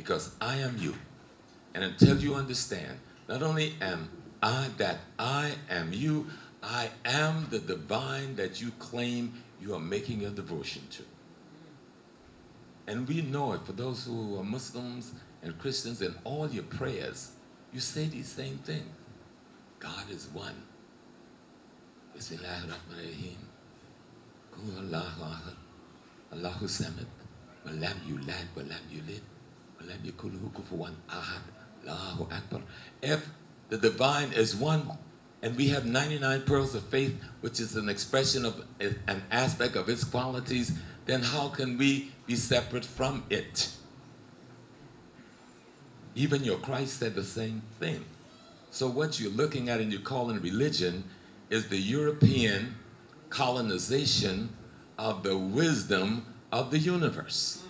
because I am you. And until you understand, not only am I that I am you, I am the divine that you claim you are making your devotion to. And we know it for those who are Muslims and Christians. In all your prayers, you say these same things. God is one. Bismillahirrahmanirrahim. Qul Allahu ahad. Allahu samad. Wa lam yulad wa lam yulid. Wa lam yakul lahu kufuwan ahad. Allahu akbar. If the divine is one, and we have 99 pearls of faith, which is an expression of an aspect of its qualities, then how can we be separate from it? Even your Christ said the same thing. So what you're looking at and you're calling religion is the European colonization of the wisdom of the universe.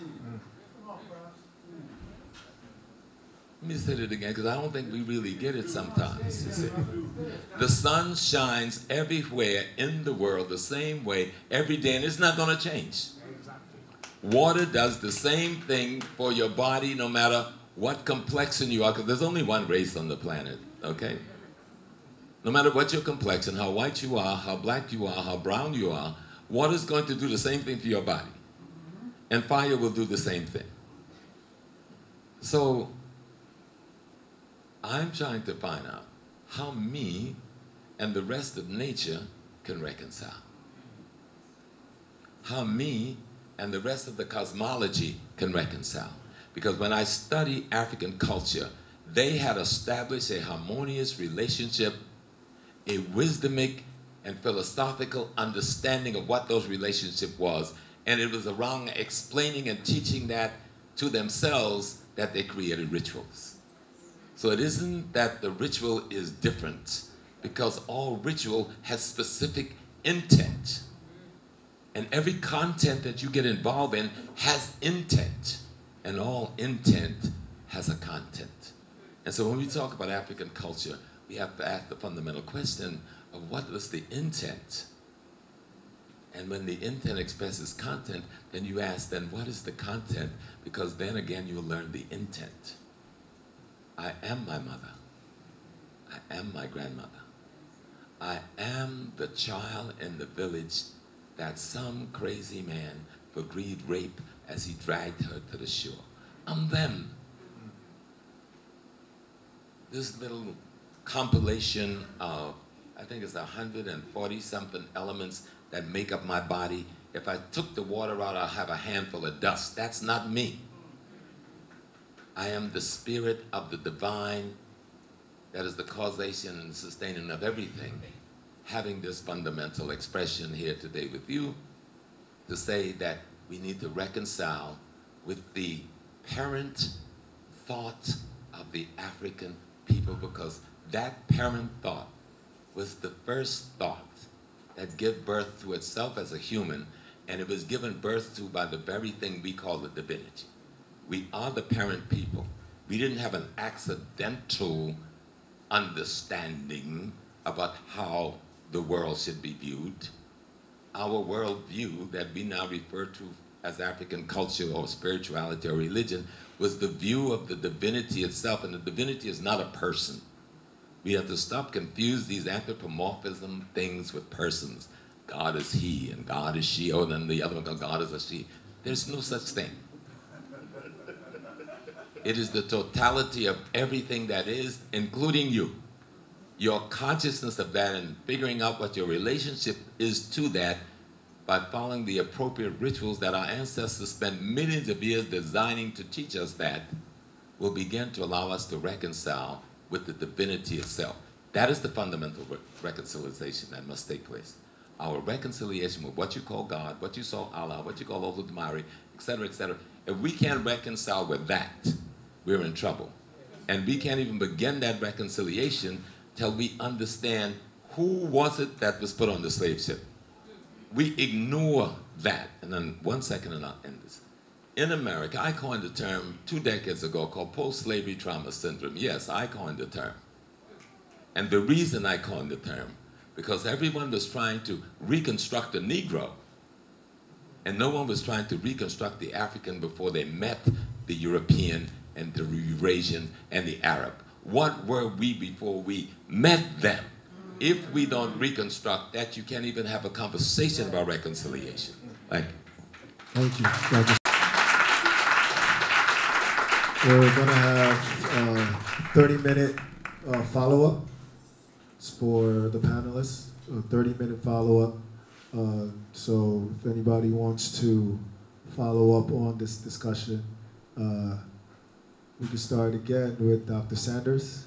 Let me say it again, because I don't think we really get it sometimes. You see. The sun shines everywhere in the world the same way every day, and it's not going to change. Water does the same thing for your body no matter what complexion you are, because there's only one race on the planet, okay? No matter what your complexion, how white you are, how black you are, how brown you are, water's going to do the same thing for your body. And fire will do the same thing. So I'm trying to find out how me and the rest of nature can reconcile. How me and the rest of the cosmology can reconcile. Because when I study African culture, they had established a harmonious relationship, a wisdomic and philosophical understanding of what those relationships was. And it was around explaining and teaching that to themselves that they created rituals. So it isn't that the ritual is different, because all ritual has specific intent. And every content that you get involved in has intent. And all intent has a content. And so when we talk about African culture, we have to ask the fundamental question of what was the intent? And when the intent expresses content, then you ask, then what is the content? Because then again, you'll learn the intent. I am my mother. I am my grandmother. I am the child in the village that some crazy man for greed raped as he dragged her to the shore. I'm them. This little compilation of, I think it's 140 something elements that make up my body. If I took the water out, I'll have a handful of dust. That's not me. I am the spirit of the divine that is the causation and sustaining of everything. Having this fundamental expression here today with you to say that we need to reconcile with the parent thought of the African people, because that parent thought was the first thought that gave birth to itself as a human, and it was given birth to by the very thing we call the divinity. We are the parent people. We didn't have an accidental understanding about how the world should be viewed. Our world view that we now refer to as African culture or spirituality or religion was the view of the divinity itself, and the divinity is not a person. We have to stop confuse these anthropomorphism things with persons. God is he and God is she, oh, and then the other one, God is a she. There's no such thing. It is the totality of everything that is, including you. Your consciousness of that and figuring out what your relationship is to that by following the appropriate rituals that our ancestors spent millions of years designing to teach us that will begin to allow us to reconcile with the divinity itself. That is the fundamental reconciliation that must take place. Our reconciliation with what you call God, what you call Allah, what you call Oludumare, etc., etc. If we can't reconcile with that, we're in trouble. And we can't even begin that reconciliation till we understand who was it that was put on the slave ship. We ignore that. And then 1 second and I'll end this. In America, I coined a term 2 decades ago called post-slavery trauma syndrome. Yes, I coined the term. And the reason I coined the term, because everyone was trying to reconstruct the Negro, and no one was trying to reconstruct the African before they met the European and the Eurasian and the Arab. What were we before we met them? If we don't reconstruct that, you can't even have a conversation about reconciliation. Thank you. Thank you. We're going to have a 30-minute follow-up for the panelists, a 30-minute follow-up. So if anybody wants to follow up on this discussion, we can start again with Dr. Sanders.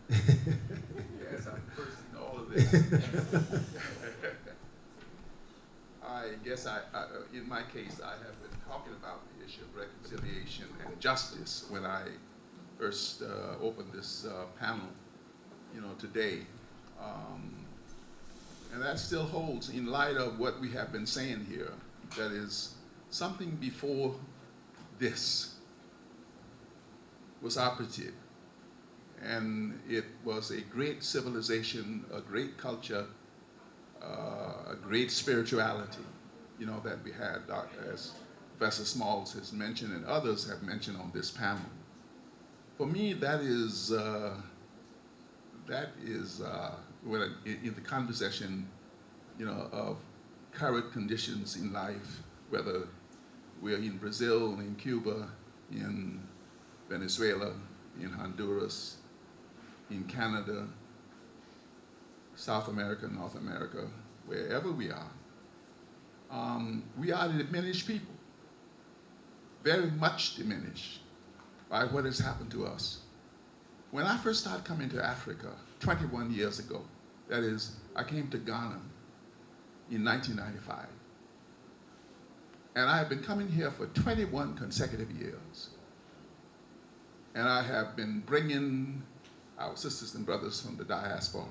Yes, I'm first in all of this. I guess in my case, I have been talking about the issue of reconciliation and justice when I first opened this panel, today. And that still holds in light of what we have been saying here. That is, something before this was operative. And it was a great civilization, a great culture, a great spirituality, that we had, as Professor Smalls has mentioned and others have mentioned on this panel. For me, that is when in the conversation, of current conditions in life, whether we're in Brazil, in Cuba, in Venezuela, in Honduras, in Canada, South America, North America, wherever we are diminished people, very much diminished by what has happened to us. When I first started coming to Africa 21 years ago, that is, I came to Ghana in 1995. And I have been coming here for 21 consecutive years. And I have been bringing our sisters and brothers from the diaspora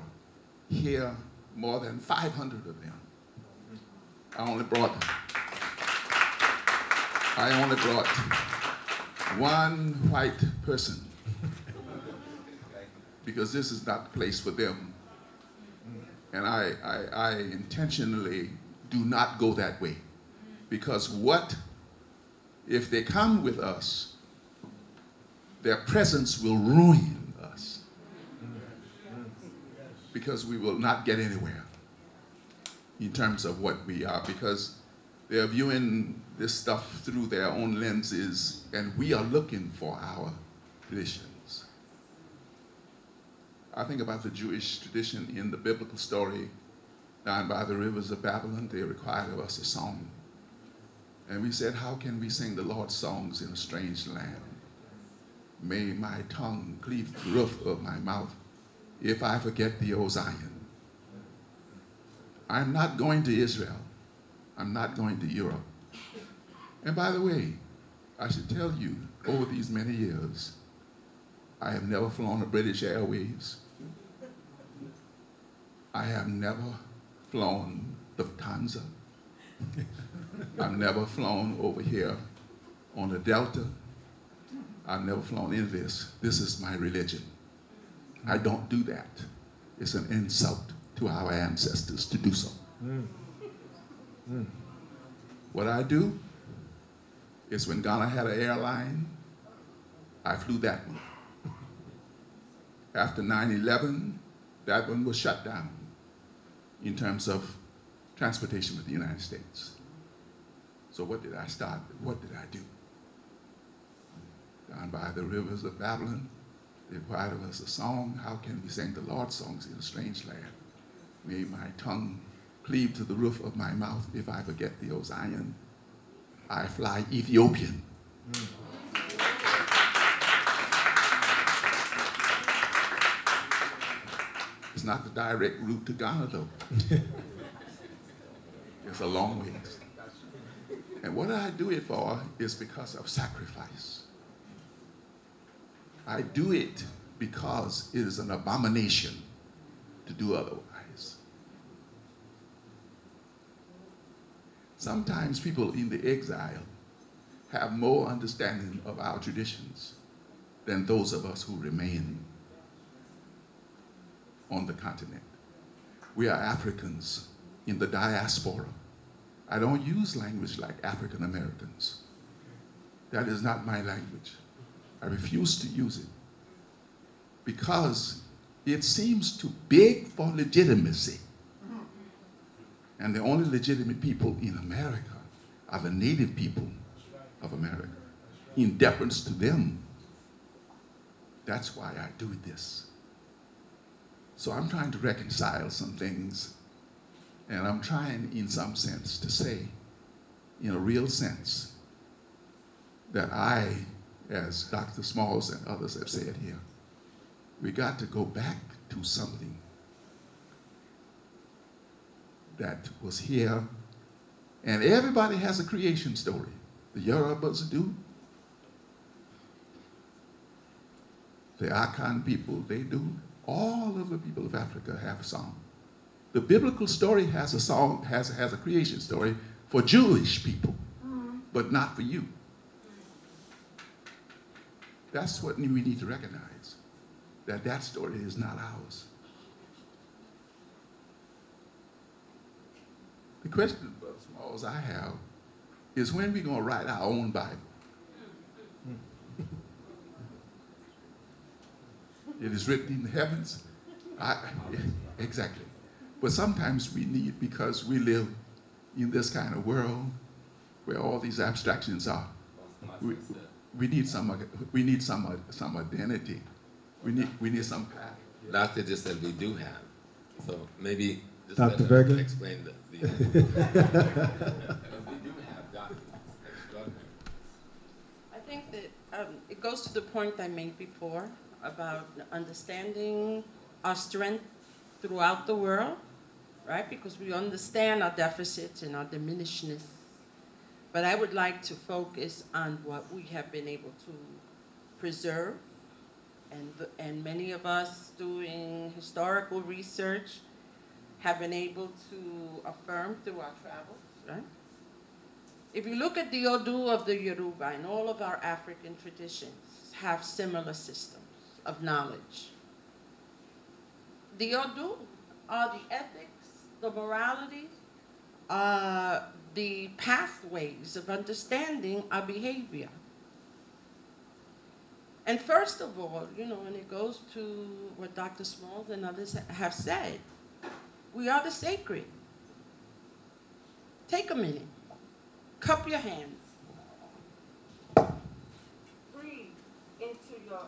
here, more than 500 of them. I only brought one white person because this is not the place for them. And I intentionally do not go that way, because what if they come with us, their presence will ruin us, because we will not get anywhere in terms of what we are, because they're viewing this stuff through their own lenses, and we are looking for our traditions. I think about the Jewish tradition in the biblical story. Down by the rivers of Babylon, they required of us a song. And we said, how can we sing the Lord's songs in a strange land? May my tongue cleave to the roof of my mouth if I forget thee, O Zion. I'm not going to Israel. I'm not going to Europe. And by the way, I should tell you, over these many years, I have never flown a British Airways. I have never flown Lufthansa. I've never flown over here on a Delta. I've never flown any of this. This is my religion. I don't do that. It's an insult to our ancestors to do so. What I do is, when Ghana had an airline, I flew that one. After 9/11, that one was shut down in terms of transportation with the United States. So what did I start with? What did I do? Down by the rivers of Babylon, they required of us a song. How can we sing the Lord's songs in a strange land? May my tongue cleave to the roof of my mouth if I forget thee, O Zion. I fly Ethiopian. It's not the direct route to Ghana, though. It's a long ways. And what I do it for is because of sacrifice. I do it because it is an abomination to do otherwise. Sometimes people in the exile have more understanding of our traditions than those of us who remain on the continent. We are Africans in the diaspora. I don't use language like African Americans. That is not my language. I refuse to use it because it seems too big for legitimacy. And the only legitimate people in America are the native people of America. In deference to them, that's why I do this. So I'm trying to reconcile some things, and I'm trying, in some sense, to say, in a real sense, that I, as Dr. Smalls and others have said here, we got to go back to something that was here, and everybody has a creation story. The Yorubas do. The Akan people, they do. All of the people of Africa have a song. The biblical story has a song, has a creation story for Jewish people, but not for you. That's what we need to recognize, that that story is not ours. The question, Brother Smalls, I have is when we're going to write our own Bible. It is written in the heavens. Exactly. But sometimes we need, because we live in this kind of world where all these abstractions are, we need some identity. We need some path. Doctor just said we do have. So maybe just Dr. let her Berger? explain the we do have doctors. I think that it goes to the point I made before about understanding our strength throughout the world, right? Because we understand our deficits and our diminishedness. But I would like to focus on what we have been able to preserve. And many of us doing historical research have been able to affirm through our travels, right? If you look at the Odu of the Yoruba and all of our African traditions have similar systems of knowledge. The Odu are the ethics, the morality, the pathways of understanding our behavior. And first of all, and it goes to what Dr. Smalls and others have said, we are the sacred. Take a minute. Cup your hands. Breathe into your...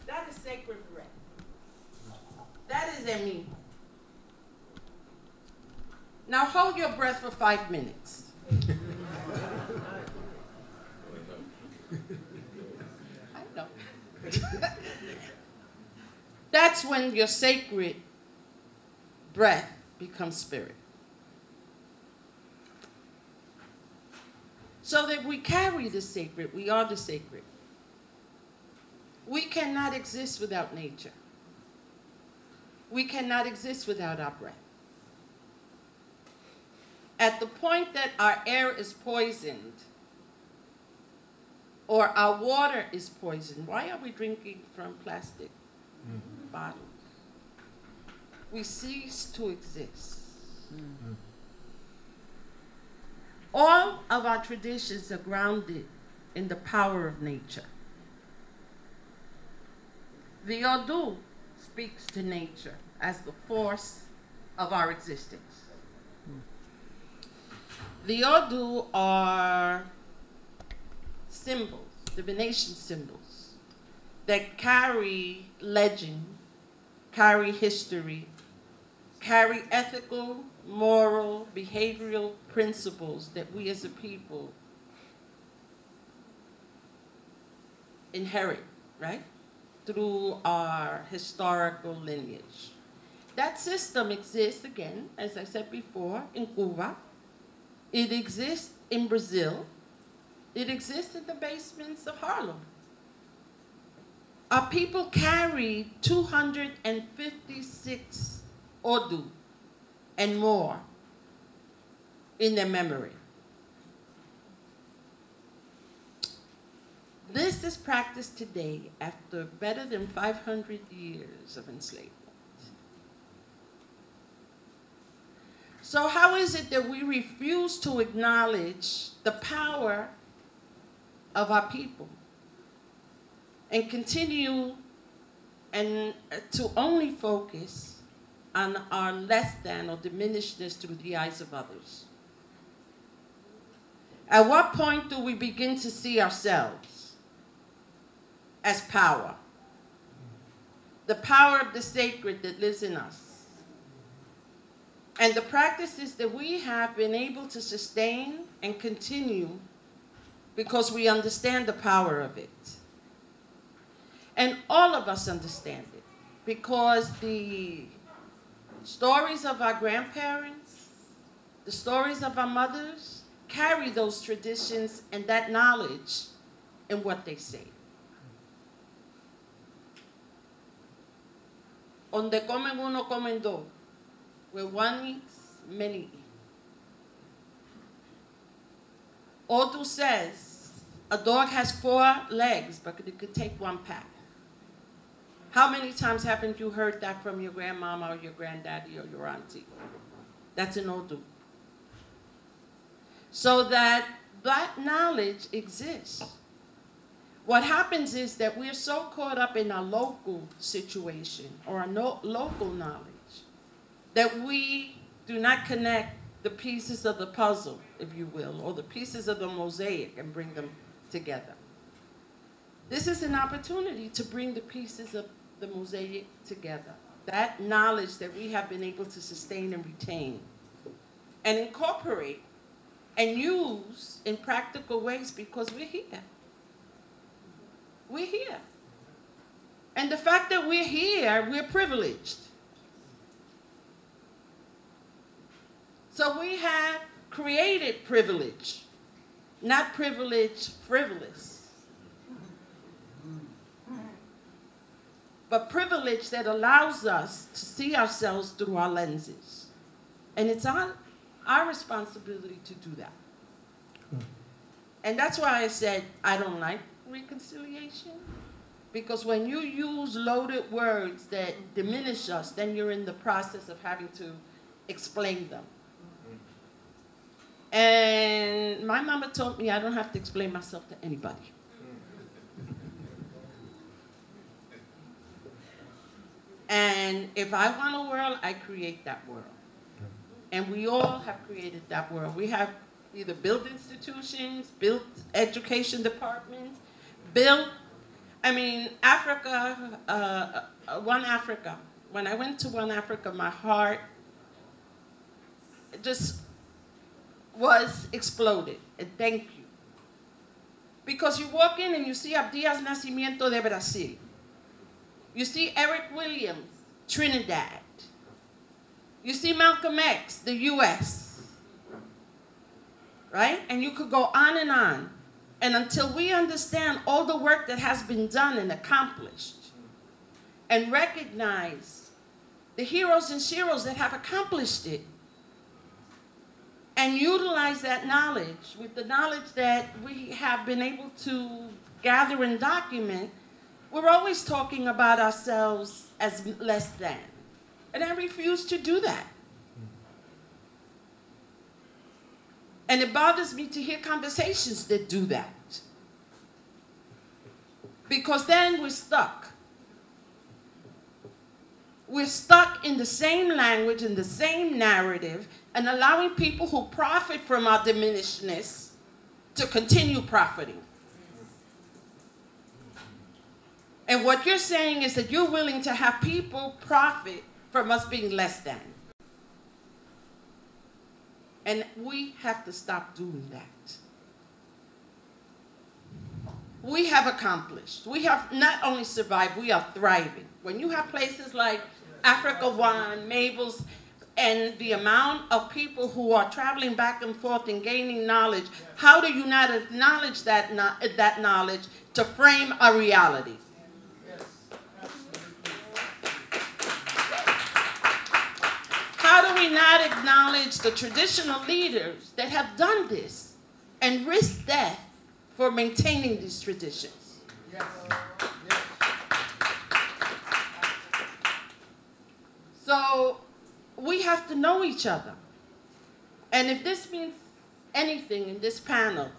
That is sacred breath. That is Emi. Now hold your breath for 5 minutes. I know. That's when your sacred breath becomes spirit. So that we carry the sacred, we are the sacred. We cannot exist without nature. We cannot exist without our breath. At the point that our air is poisoned, or our water is poisoned, why are we drinking from plastic bottles? We cease to exist. All of our traditions are grounded in the power of nature. The Odu speaks to nature as the force of our existence. The Odu are symbols, divination symbols, that carry legend, carry history, carry ethical, moral, behavioral principles that we as a people inherit, right? Through our historical lineage. That system exists, again, as I said before, in Cuba. It exists in Brazil. It exists in the basements of Harlem. Our people carry 256 Odu and more in their memory. This is practiced today after better than 500 years of enslavement. So how is it that we refuse to acknowledge the power of our people and continue and to only focus on our less than or diminishedness through the eyes of others? At what point do we begin to see ourselves as power? The power of the sacred that lives in us. And the practices that we have been able to sustain and continue because we understand the power of it. And all of us understand it because the stories of our grandparents, the stories of our mothers, carry those traditions and that knowledge in what they say. Donde comen uno, comen dos. Where one eats, many eat. Odu says a dog has 4 legs, but it could take 1 pack. How many times haven't you heard that from your grandmama or your granddaddy or your auntie? That's an Odu. So that knowledge exists. What happens is that we're so caught up in our local situation or our local knowledge that we do not connect the pieces of the puzzle, if you will, or the pieces of the mosaic and bring them together. This is an opportunity to bring the pieces of the mosaic together. That knowledge that we have been able to sustain and retain and incorporate and use in practical ways because we're here. We're here. And the fact that we're here, we're privileged. So we have created privilege, not privilege frivolous, but privilege that allows us to see ourselves through our lenses. And it's our responsibility to do that. And that's why I said I don't like reconciliation, because when you use loaded words that diminish us, then you're in the process of having to explain them. And my mama told me I don't have to explain myself to anybody. And if I want a world, I create that world. And we all have created that world. We have either built institutions, built education departments, Africa, One Africa. When I went to One Africa, my heart just was exploded. And thank you. Because you walk in and you see Abdias Nacimiento de Brasil. You see Eric Williams, Trinidad. You see Malcolm X, the US. Right? And you could go on and on. And until we understand all the work that has been done and accomplished, and recognize the heroes and sheroes that have accomplished it, and utilize that knowledge with the knowledge that we have been able to gather and document, we're always talking about ourselves as less than. And I refuse to do that. And it bothers me to hear conversations that do that. Because then we're stuck. We're stuck in the same language, in the same narrative, and allowing people who profit from our diminishedness to continue profiting. And what you're saying is that you're willing to have people profit from us being less than. And we have to stop doing that. We have accomplished. We have not only survived, we are thriving. When you have places like Africa One, Mabel's, and the amount of people who are traveling back and forth and gaining knowledge, how do you not acknowledge that knowledge to frame a reality? How do we not acknowledge the traditional leaders that have done this and risked death for maintaining these traditions? Yes. Yes. So we have to know each other. And if this means anything in this panel,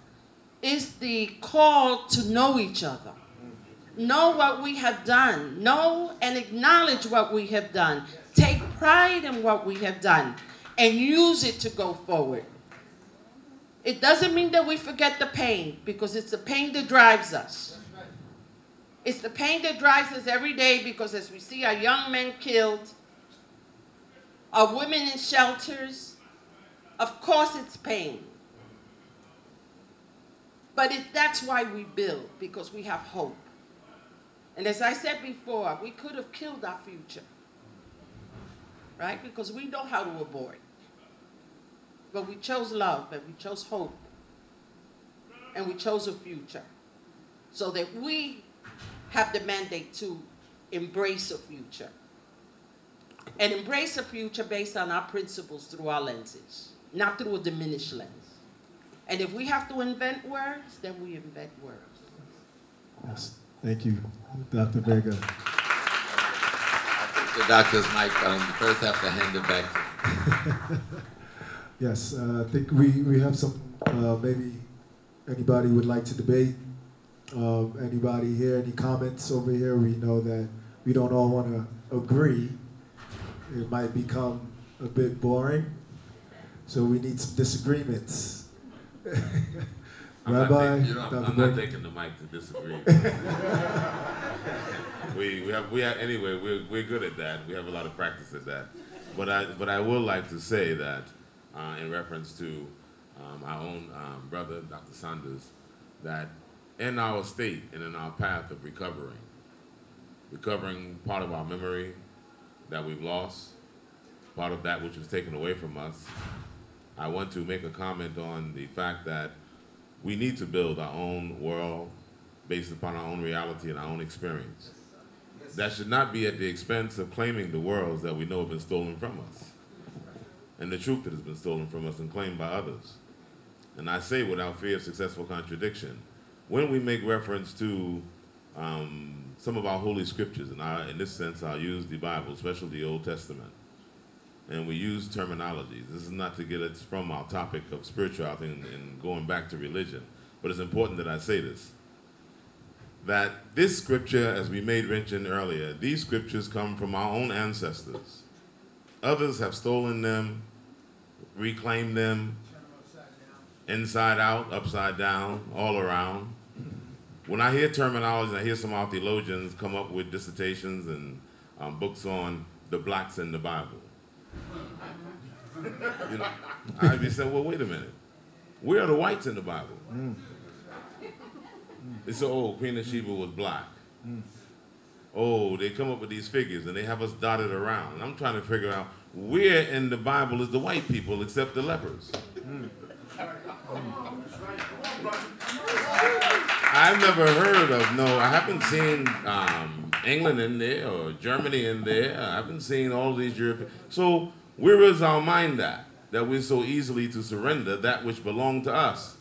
is the call to know each other. Know what we have done. Know and acknowledge what we have done. Take pride in what we have done and use it to go forward. It doesn't mean that we forget the pain, because it's the pain that drives us. It's the pain that drives us every day, because as we see our young men killed, our women in shelters, of course it's pain. But that's why we build, because we have hope. And as I said before, we could have killed our future, right? Because we know how to abort. But we chose love, and we chose hope, and we chose a future, so that we have the mandate to embrace a future. And embrace a future based on our principles through our lenses, not through a diminished lens. And if we have to invent words, then we invent words. Yes. Thank you, Dr. Vega. The doctor's mic, first have to hand it back to Yes, I think we have some, maybe anybody would like to debate. Anybody here, any comments over here? We know that we don't all want to agree. It might become a bit boring, so we need some disagreements. Rabbi, I'm not taking the mic to disagree. We're good at that. We have a lot of practice at that. But I would like to say that in reference to our own brother, Dr. Sanders, that in our state and in our path of recovering part of our memory that we've lost, part of that which was taken away from us, I want to make a comment on the fact that we need to build our own world based upon our own reality and our own experience. That should not be at the expense of claiming the worlds that we know have been stolen from us, and the truth that has been stolen from us and claimed by others. And I say without fear of successful contradiction, when we make reference to some of our holy scriptures, and in this sense I'll use the Bible, especially the Old Testament, and we use terminologies. This is not to get us from our topic of spirituality and going back to religion, but it's important that I say this, that this scripture, as we made mention earlier, these scriptures come from our own ancestors. Others have stolen them, reclaimed them, inside out, upside down, all around. When I hear terminology, I hear some of our theologians come up with dissertations and books on the blacks in the Bible. You know, I'd be saying, well, wait a minute. Where are the whites in the Bible? They say, oh, Queen of Sheba was black. Oh, they come up with these figures and they have us dotted around. And I'm trying to figure out where in the Bible is the white people except the lepers. I've never heard of, I haven't seen England in there or Germany in there. I haven't seen all these European. So where is our mind at, that we're so easily to surrender that which belonged to us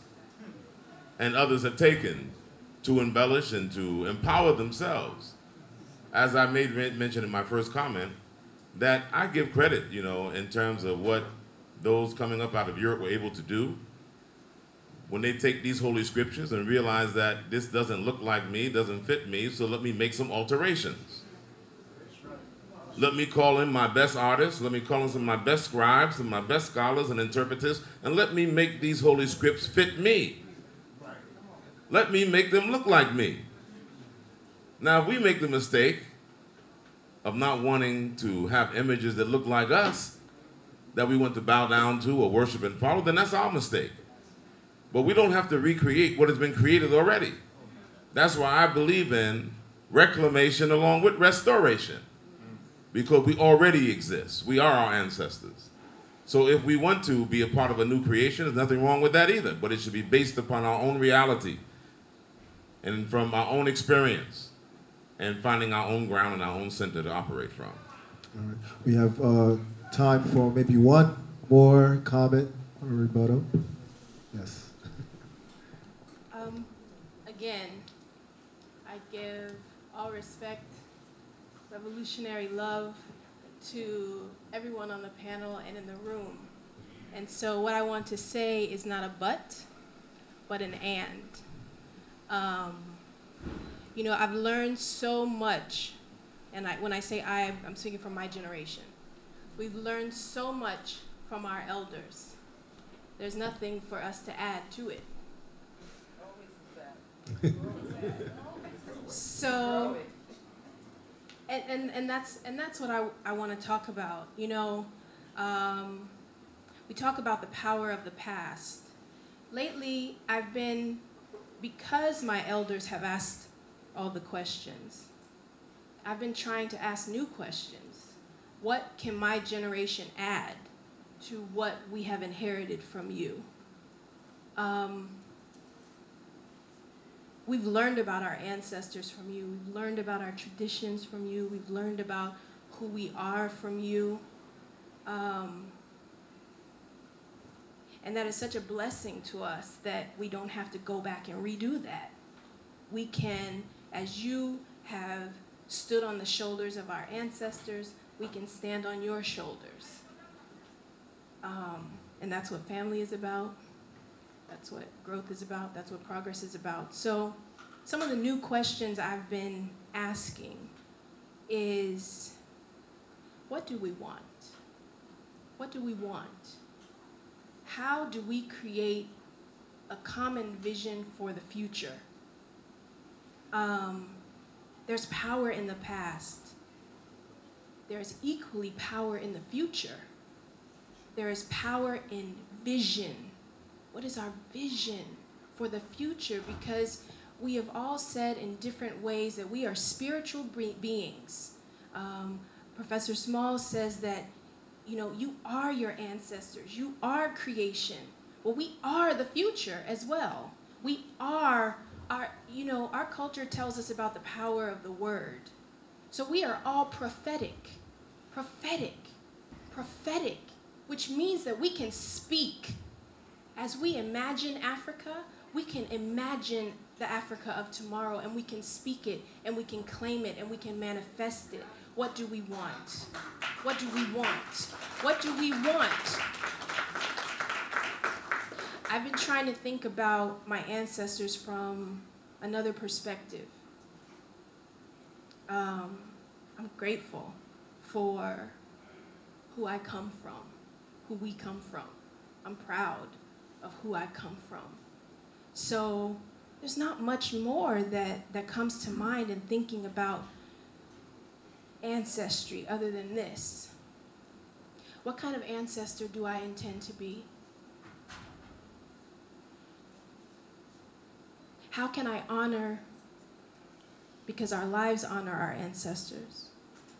and others have taken to embellish and to empower themselves? As I made mention in my first comment, that I give credit, in terms of what those coming up out of Europe were able to do when they take these holy scriptures and realize that this doesn't look like me, doesn't fit me, so let me make some alterations. Let me call in my best artists, let me call in some of my best scribes, some of my best scholars and interpreters, and let me make these holy scripts fit me. Let me make them look like me. Now, if we make the mistake of not wanting to have images that look like us, that we want to bow down to or worship and follow, then that's our mistake. But we don't have to recreate what has been created already. That's why I believe in reclamation along with restoration, because we already exist. We are our ancestors. So if we want to be a part of a new creation, there's nothing wrong with that either, but it should be based upon our own reality and from our own experience and finding our own ground and our own center to operate from. All right. We have time for maybe one more comment or rebuttal. Yes. Again, I give all respect, revolutionary love to everyone on the panel and in the room. And so what I want to say is not a but an and. You know, I've learned so much, and when I say I'm speaking from my generation. We've learned so much from our elders. There's nothing for us to add to it. So, and that's what I want to talk about. You know, we talk about the power of the past. Lately, because my elders have asked all the questions, I've been trying to ask new questions. What can my generation add to what we have inherited from you? We've learned about our ancestors from you. We've learned about our traditions from you. We've learned about who we are from you. And that is such a blessing to us that we don't have to go back and redo that. We can, as you have stood on the shoulders of our ancestors, we can stand on your shoulders. And that's what family is about. That's what growth is about. That's what progress is about. So some of the new questions I've been asking is, what do we want? What do we want? How do we create a common vision for the future? There's power in the past. There's equally power in the future. There is power in vision. What is our vision for the future? Because we have all said in different ways that we are spiritual beings. Professor Small says that, you know, you are your ancestors. You are creation. Well, we are the future as well. We are our culture tells us about the power of the word. So we are all prophetic, which means that we can speak. As we imagine Africa, we can imagine the Africa of tomorrow, and we can speak it, and we can claim it, and we can manifest it. What do we want? What do we want? What do we want? I've been trying to think about my ancestors from another perspective. I'm grateful for who I come from, who we come from. I'm proud of who I come from. So there's not much more that comes to mind in thinking about ancestry other than this. What kind of ancestor do I intend to be? How can I honor, because our lives honor our ancestors,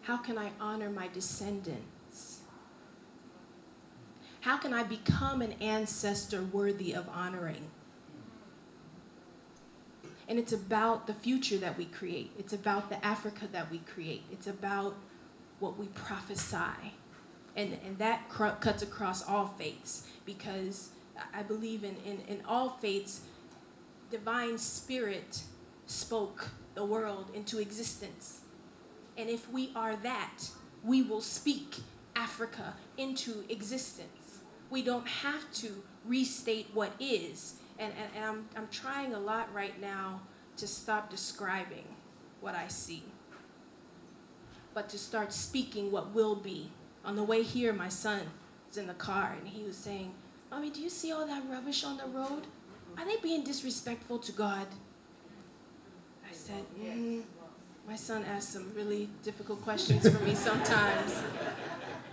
how can I honor my descendants? How can I become an ancestor worthy of honoring? And it's about the future that we create. It's about the Africa that we create. It's about what we prophesy. And that cuts across all faiths, because I believe in all faiths, divine spirit spoke the world into existence. And if we are that, we will speak Africa into existence. We don't have to restate what is. And I'm trying a lot right now to stop describing what I see, but to start speaking what will be. On the way here, my son was in the car, and he was saying, "Mommy, do you see all that rubbish on the road? Are they being disrespectful to God?" I said, My son asks some really difficult questions for me sometimes.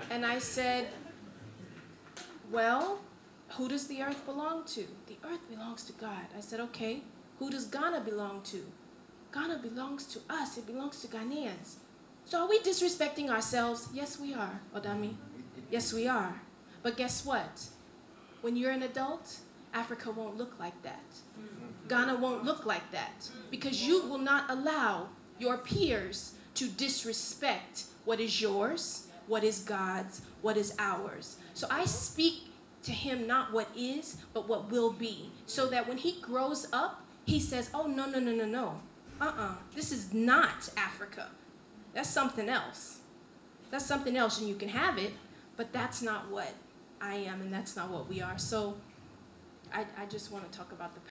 And I said, well, who does the earth belong to? The earth belongs to God. I said, okay, who does Ghana belong to? Ghana belongs to us. It belongs to Ghanaians. So are we disrespecting ourselves? Yes, we are, Odami. Yes, we are. But guess what? When you're an adult, Africa won't look like that. Ghana won't look like that, because you will not allow your peers to disrespect what is yours, what is God's, what is ours. So I speak to him not what is, but what will be, so that when he grows up, he says, oh, no. This is not Africa. That's something else. That's something else, and you can have it, but that's not what I am, and that's not what we are. So I just want to talk about the